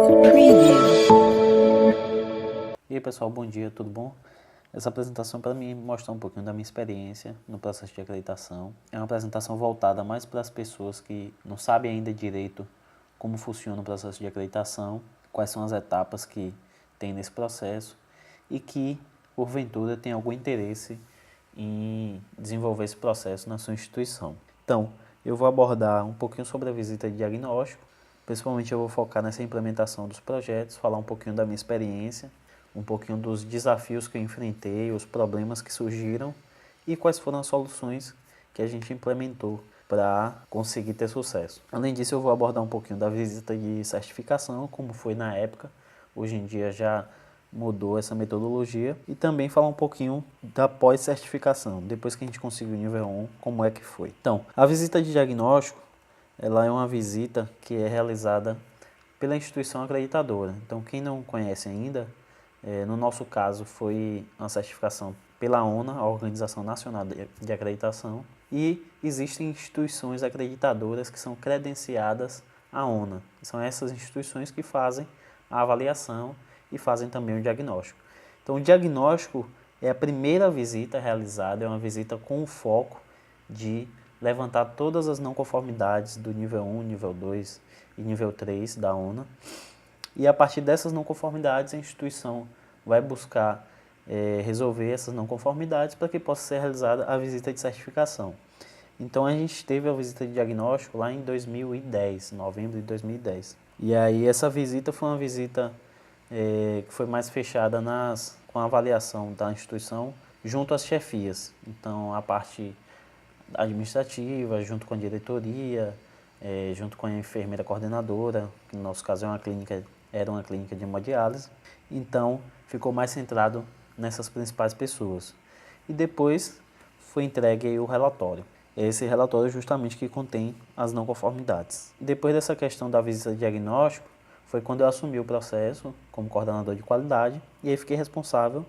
Preview. E aí pessoal, bom dia, tudo bom? Essa apresentação é para mim mostrar um pouquinho da minha experiência no processo de acreditação. É uma apresentação voltada mais para as pessoas que não sabem ainda direito como funciona o processo de acreditação, quais são as etapas que tem nesse processo e que, porventura, tem algum interesse em desenvolver esse processo na sua instituição. Então, eu vou abordar um pouquinho sobre a visita de diagnóstico, principalmente eu vou focar nessa implementação dos projetos, falar um pouquinho da minha experiência, um pouquinho dos desafios que eu enfrentei, os problemas que surgiram e quais foram as soluções que a gente implementou para conseguir ter sucesso. Além disso, eu vou abordar um pouquinho da visita de certificação, como foi na época. Hoje em dia já mudou essa metodologia e também falar um pouquinho da pós-certificação, depois que a gente conseguiu o nível 1, como é que foi. Então, a visita de diagnóstico, ela é uma visita que é realizada pela instituição acreditadora. Então, quem não conhece ainda, no nosso caso foi uma certificação pela ONA, a Organização Nacional de Acreditação, e existem instituições acreditadoras que são credenciadas à ONA. São essas instituições que fazem a avaliação e fazem também o diagnóstico. Então, o diagnóstico é a primeira visita realizada, é uma visita com o foco de levantar todas as não conformidades do nível 1, nível 2 e nível 3 da ONA. E a partir dessas não conformidades, a instituição vai buscar resolver essas não conformidades para que possa ser realizada a visita de certificação. Então a gente teve a visita de diagnóstico lá em 2010, novembro de 2010. E aí essa visita foi uma visita que foi mais fechada com a avaliação da instituição junto às chefias. Então a parte administrativa, junto com a diretoria, junto com a enfermeira coordenadora, que no nosso caso era uma clínica de hemodiálise. Então ficou mais centrado nessas principais pessoas. E depois foi entregue aí o relatório. Esse relatório justamente que contém as não conformidades. Depois dessa questão da visita de diagnóstico, foi quando eu assumi o processo como coordenador de qualidade e aí fiquei responsável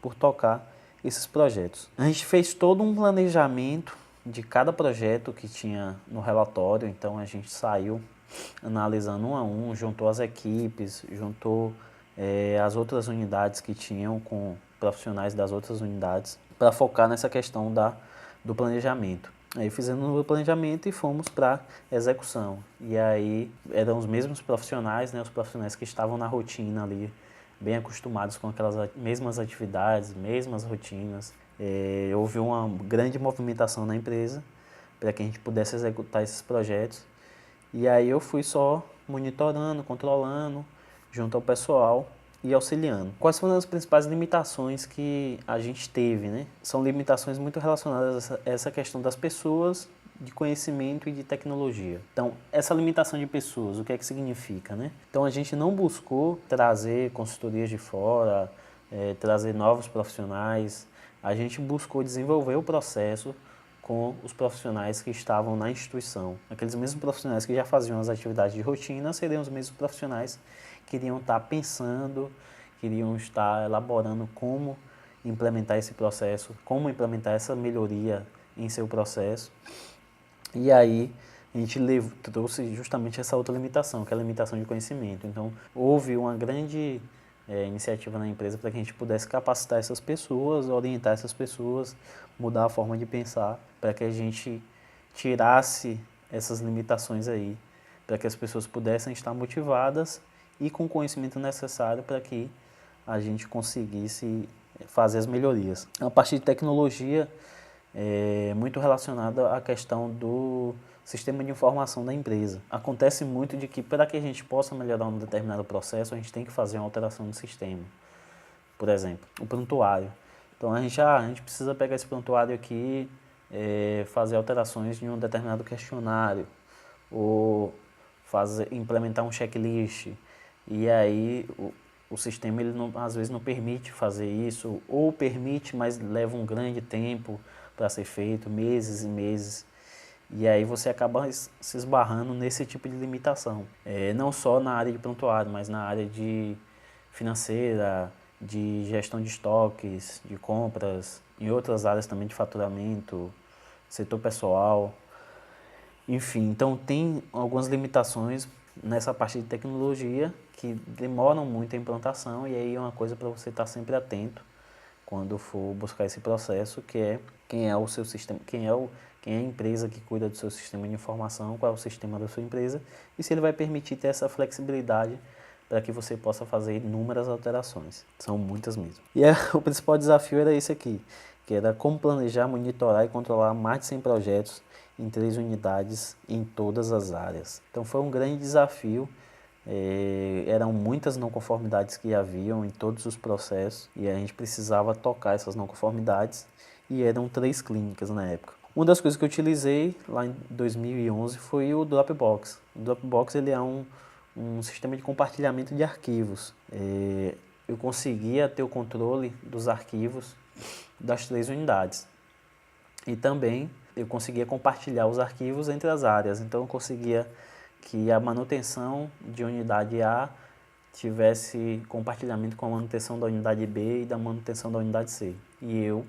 por tocar esses projetos. A gente fez todo um planejamento de cada projeto que tinha no relatório, então a gente saiu analisando um a um, juntou as equipes, juntou as outras unidades que tinham com profissionais das outras unidades para focar nessa questão do planejamento. Aí fizemos o planejamento e fomos para execução. E aí eram os mesmos profissionais, né, os profissionais que estavam na rotina ali, bem acostumados com aquelas mesmas atividades, mesmas rotinas. Houve uma grande movimentação na empresa para que a gente pudesse executar esses projetos. E aí eu fui só monitorando, controlando, junto ao pessoal e auxiliando. Quais foram as principais limitações que a gente teve, né? São limitações muito relacionadas a essa questão das pessoas, de conhecimento e de tecnologia. Então, essa limitação de pessoas, o que é que significa, né? Então, a gente não buscou trazer consultorias de fora, trazer novos profissionais. A gente buscou desenvolver o processo com os profissionais que estavam na instituição. Aqueles mesmos profissionais que já faziam as atividades de rotina seriam os mesmos profissionais que iriam estar pensando, que iriam estar elaborando como implementar esse processo, como implementar essa melhoria em seu processo. E aí a gente trouxe justamente essa outra limitação, que é a limitação de conhecimento. Então houve uma grande iniciativa na empresa para que a gente pudesse capacitar essas pessoas, orientar essas pessoas, mudar a forma de pensar, para que a gente tirasse essas limitações aí, para que as pessoas pudessem estar motivadas e com o conhecimento necessário para que a gente conseguisse fazer as melhorias. A parte de tecnologia é muito relacionada à questão do sistema de informação da empresa. Acontece muito de que para que a gente possa melhorar um determinado processo, a gente tem que fazer uma alteração no sistema. Por exemplo, o prontuário. Então a gente precisa pegar esse prontuário aqui, fazer alterações em um determinado questionário, ou implementar um checklist. E aí o sistema ele não, às vezes não permite fazer isso, ou permite, mas leva um grande tempo para ser feito, meses e meses. E aí você acaba se esbarrando nesse tipo de limitação. Não só na área de prontuário, mas na área de financeira, de gestão de estoques, de compras, em outras áreas também de faturamento, setor pessoal. Enfim, então tem algumas limitações nessa parte de tecnologia que demoram muito a implantação, e aí é uma coisa para você estar sempre atento quando for buscar esse processo, que é quem é o seu sistema, quem é a empresa que cuida do seu sistema de informação, qual é o sistema da sua empresa, e se ele vai permitir ter essa flexibilidade para que você possa fazer inúmeras alterações. São muitas mesmo. E o principal desafio era esse aqui, que era como planejar, monitorar e controlar mais de 100 projetos em 3 unidades em todas as áreas. Então foi um grande desafio. Eram muitas não conformidades que haviam em todos os processos e a gente precisava tocar essas não conformidades, e eram 3 clínicas na época. Uma das coisas que eu utilizei lá em 2011 foi o Dropbox. O Dropbox ele é um sistema de compartilhamento de arquivos. Eu conseguia ter o controle dos arquivos das 3 unidades. E também eu conseguia compartilhar os arquivos entre as áreas. Então eu conseguia que a manutenção de unidade A tivesse compartilhamento com a manutenção da unidade B e da manutenção da unidade C. E eu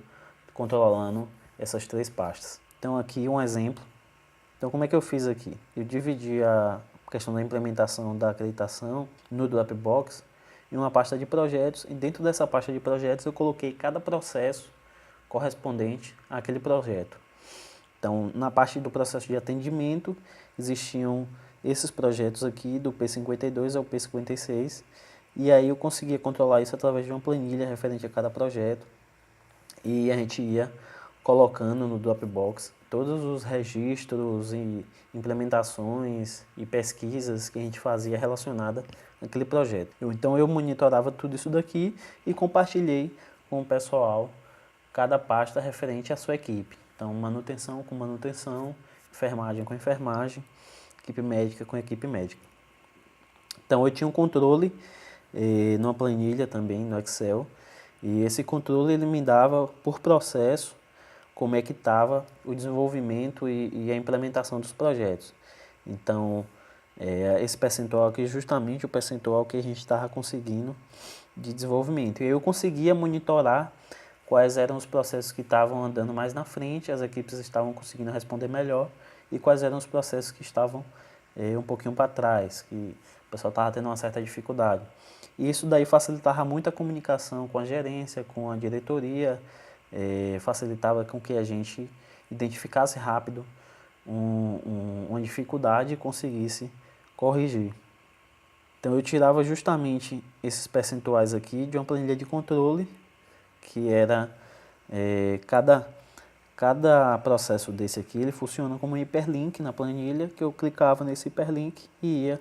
controlando essas 3 pastas. Então aqui um exemplo. Então como é que eu fiz aqui? Eu dividi a questão da implementação da acreditação no Dropbox em uma pasta de projetos, e dentro dessa pasta de projetos eu coloquei cada processo correspondente àquele projeto. Então, na parte do processo de atendimento, existiam esses projetos aqui, do P52 ao P56, e aí eu conseguia controlar isso através de uma planilha referente a cada projeto, e a gente ia colocando no Dropbox todos os registros e implementações e pesquisas que a gente fazia relacionada àquele projeto. Então eu monitorava tudo isso daqui e compartilhei com o pessoal cada pasta referente à sua equipe. Então manutenção com manutenção, enfermagem com enfermagem, equipe médica com equipe médica. Então eu tinha um controle numa planilha também no Excel, e esse controle ele me dava por processo como é que estava o desenvolvimento e a implementação dos projetos. Então, esse percentual aqui é justamente o percentual que a gente estava conseguindo de desenvolvimento. E eu conseguia monitorar quais eram os processos que estavam andando mais na frente, as equipes estavam conseguindo responder melhor, e quais eram os processos que estavam um pouquinho para trás, que o pessoal estava tendo uma certa dificuldade. E isso daí facilitava muito a comunicação com a gerência, com a diretoria, facilitava com que a gente identificasse rápido uma dificuldade e conseguisse corrigir. Então eu tirava justamente esses percentuais aqui de uma planilha de controle, que era cada processo desse aqui, ele funciona como um hiperlink na planilha, que eu clicava nesse hiperlink e ia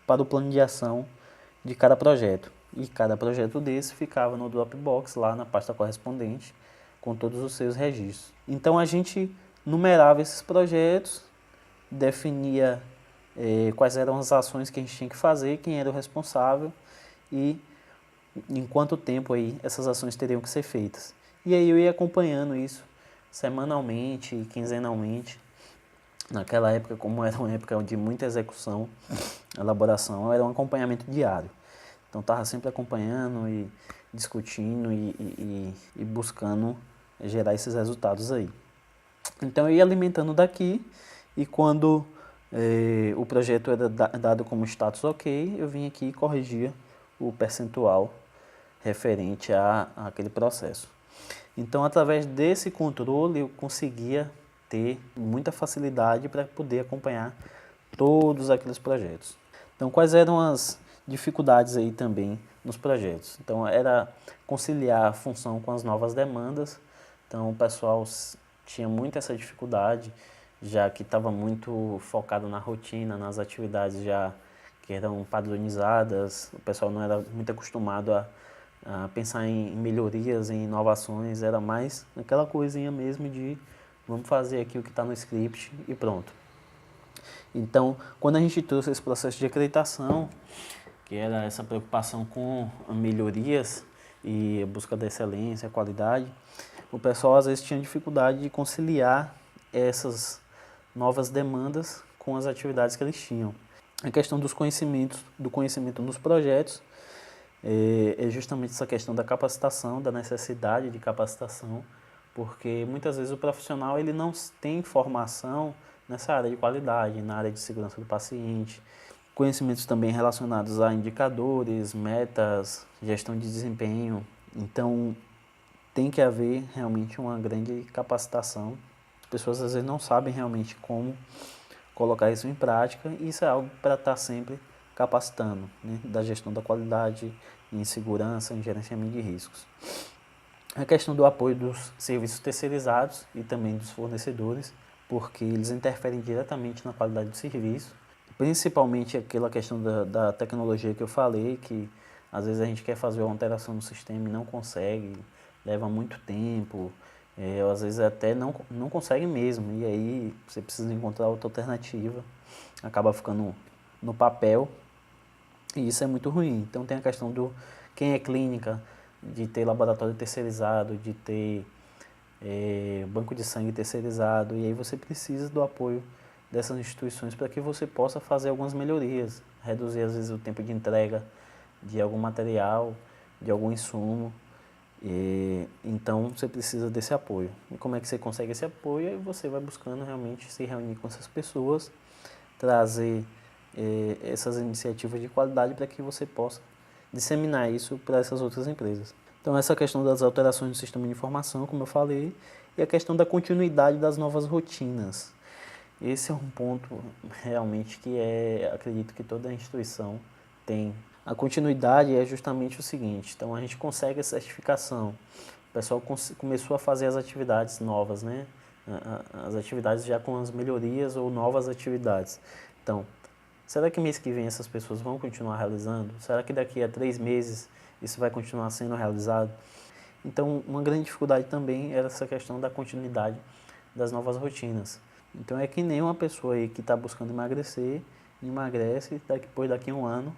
para o plano de ação de cada projeto. E cada projeto desse ficava no Dropbox, lá na pasta correspondente, com todos os seus registros. Então a gente numerava esses projetos, definia quais eram as ações que a gente tinha que fazer, quem era o responsável e em quanto tempo aí essas ações teriam que ser feitas. E aí eu ia acompanhando isso semanalmente, quinzenalmente. Naquela época, como era uma época de muita execução, elaboração, era um acompanhamento diário. Então estava sempre acompanhando e discutindo e buscando gerar esses resultados aí. Então eu ia alimentando daqui, e quando o projeto era dado como status ok, eu vinha aqui e corrigia o percentual referente àquele processo. Então, através desse controle, eu conseguia ter muita facilidade para poder acompanhar todos aqueles projetos. Então, quais eram as dificuldades aí também nos projetos? Então, era conciliar a função com as novas demandas. Então, o pessoal tinha muito essa dificuldade, já que estava muito focado na rotina, nas atividades já que eram padronizadas. O pessoal não era muito acostumado a pensar em melhorias, em inovações, era mais aquela coisinha mesmo de vamos fazer aqui o que está no script e pronto. Então, quando a gente trouxe esse processo de acreditação, que era essa preocupação com melhorias e a busca da excelência, a qualidade, o pessoal às vezes tinha dificuldade de conciliar essas novas demandas com as atividades que eles tinham. A questão do conhecimento nos projetos, é justamente essa questão da capacitação, da necessidade de capacitação, porque muitas vezes o profissional ele não tem formação nessa área de qualidade, na área de segurança do paciente, conhecimentos também relacionados a indicadores, metas, gestão de desempenho. Então, tem que haver realmente uma grande capacitação. As pessoas às vezes não sabem realmente como colocar isso em prática, e isso é algo para estar sempre capacitando, né? Da gestão da qualidade, em segurança, em gerenciamento de riscos. A questão do apoio dos serviços terceirizados e também dos fornecedores, porque eles interferem diretamente na qualidade do serviço, principalmente aquela questão da tecnologia que eu falei, que às vezes a gente quer fazer uma alteração no sistema e não consegue, leva muito tempo, ou às vezes até não consegue mesmo, e aí você precisa encontrar outra alternativa, acaba ficando no papel, e isso é muito ruim. Então tem a questão do quem é clínica, de ter laboratório terceirizado, de ter banco de sangue terceirizado, e aí você precisa do apoio dessas instituições para que você possa fazer algumas melhorias, reduzir às vezes o tempo de entrega de algum material, de algum insumo. Então você precisa desse apoio. E como é que você consegue esse apoio? Aí você vai buscando realmente se reunir com essas pessoas, trazer essas iniciativas de qualidade para que você possa disseminar isso para essas outras empresas. Então essa questão das alterações no sistema de informação, como eu falei, e a questão da continuidade das novas rotinas. Esse é um ponto realmente que acredito que toda instituição tem. A continuidade é justamente o seguinte, então a gente consegue a certificação, o pessoal começou a fazer as atividades novas, né? As atividades já com as melhorias ou novas atividades. Então, será que mês que vem essas pessoas vão continuar realizando? Será que daqui a 3 meses isso vai continuar sendo realizado? Então, uma grande dificuldade também era essa questão da continuidade das novas rotinas. Então, é que nem uma pessoa aí que está buscando emagrecer, emagrece, depois daqui a um ano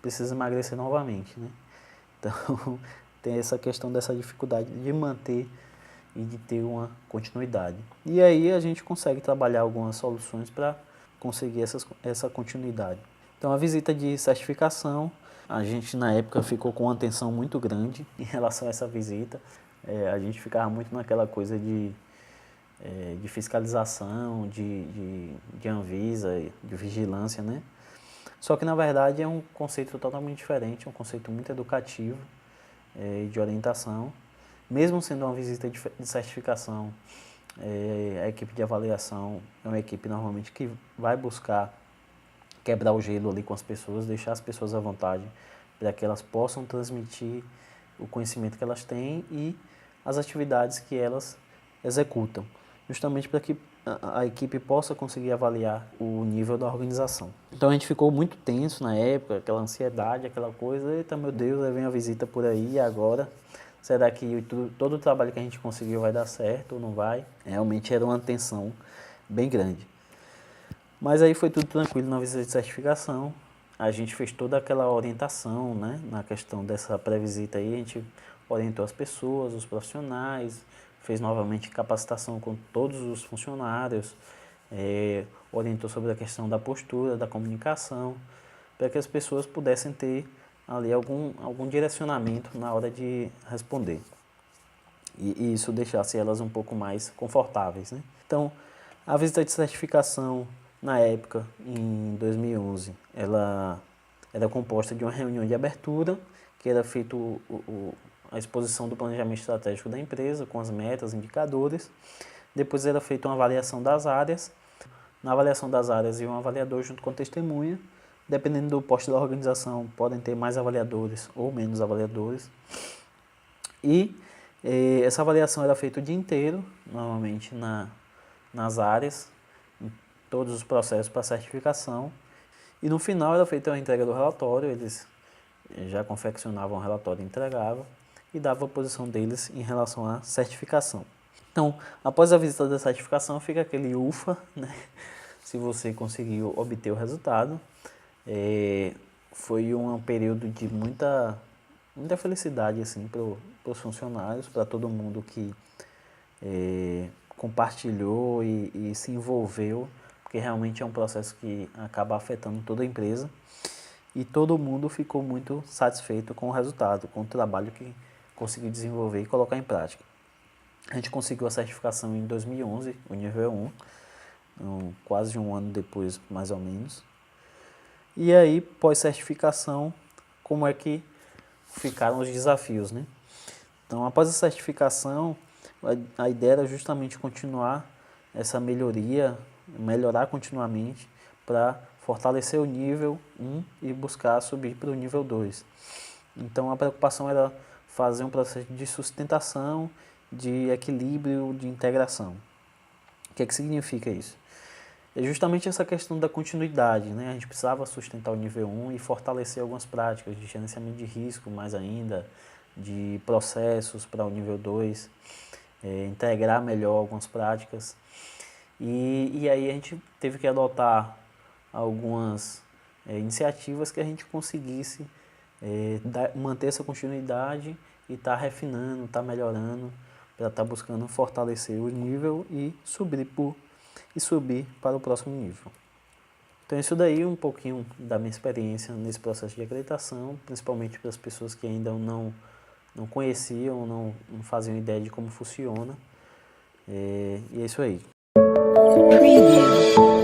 precisa emagrecer novamente, né? Então, tem essa questão dessa dificuldade de manter e de ter uma continuidade. E aí a gente consegue trabalhar algumas soluções para conseguir essa continuidade. Então, a visita de certificação, a gente na época ficou com uma atenção muito grande em relação a essa visita. A gente ficava muito naquela coisa de fiscalização, de Anvisa, de vigilância, né? Só que na verdade é um conceito totalmente diferente, um conceito muito educativo e de orientação. Mesmo sendo uma visita de certificação, a equipe de avaliação é uma equipe normalmente que vai buscar quebrar o gelo ali com as pessoas, deixar as pessoas à vontade para que elas possam transmitir o conhecimento que elas têm e as atividades que elas executam, justamente para que a equipe possa conseguir avaliar o nível da organização. Então a gente ficou muito tenso na época, aquela ansiedade, aquela coisa, eita meu Deus, aí vem a visita por aí, e agora? Será que todo o trabalho que a gente conseguiu vai dar certo ou não vai? Realmente era uma tensão bem grande. Mas aí foi tudo tranquilo na visita de certificação. A gente fez toda aquela orientação, né, na questão dessa pré-visita aí, a gente orientou as pessoas, os profissionais, fez novamente capacitação com todos os funcionários, orientou sobre a questão da postura, da comunicação, para que as pessoas pudessem ter ali algum direcionamento na hora de responder. E isso deixasse elas um pouco mais confortáveis, né? Então, a visita de certificação, na época, em 2011, ela era composta de uma reunião de abertura, que era feito a exposição do planejamento estratégico da empresa, com as metas, indicadores. Depois era feita uma avaliação das áreas. Na avaliação das áreas ia um avaliador junto com a testemunha. Dependendo do posto da organização, podem ter mais avaliadores ou menos avaliadores. E essa avaliação era feita o dia inteiro, normalmente nas áreas, em todos os processos para certificação. E no final era feita a entrega do relatório, eles já confeccionavam o relatório e entregavam, e dava a posição deles em relação à certificação. Então, após a visita da certificação, fica aquele ufa, né? Se você conseguiu obter o resultado. Foi um período de muita felicidade assim, para os funcionários, para todo mundo que compartilhou e se envolveu, porque realmente é um processo que acaba afetando toda a empresa. E todo mundo ficou muito satisfeito com o resultado, com o trabalho que conseguiu desenvolver e colocar em prática. A gente conseguiu a certificação em 2011, o nível 1, quase um ano depois, mais ou menos. E aí, pós-certificação, como é que ficaram os desafios, né? Então, após a certificação, a ideia era justamente continuar essa melhoria, melhorar continuamente para fortalecer o nível 1 e buscar subir para o nível 2. Então, a preocupação era fazer um processo de sustentação, de equilíbrio, de integração. O que é que significa isso? É justamente essa questão da continuidade, né? A gente precisava sustentar o nível 1 e fortalecer algumas práticas de gerenciamento de risco, mais ainda, de processos para o nível 2, integrar melhor algumas práticas. E aí a gente teve que adotar algumas iniciativas que a gente conseguisse manter essa continuidade e estar refinando, estar melhorando, para estar buscando fortalecer o nível e subir para o próximo nível. Então isso daí é um pouquinho da minha experiência nesse processo de acreditação, principalmente para as pessoas que ainda não conheciam, não faziam ideia de como funciona. E é isso aí. Preview.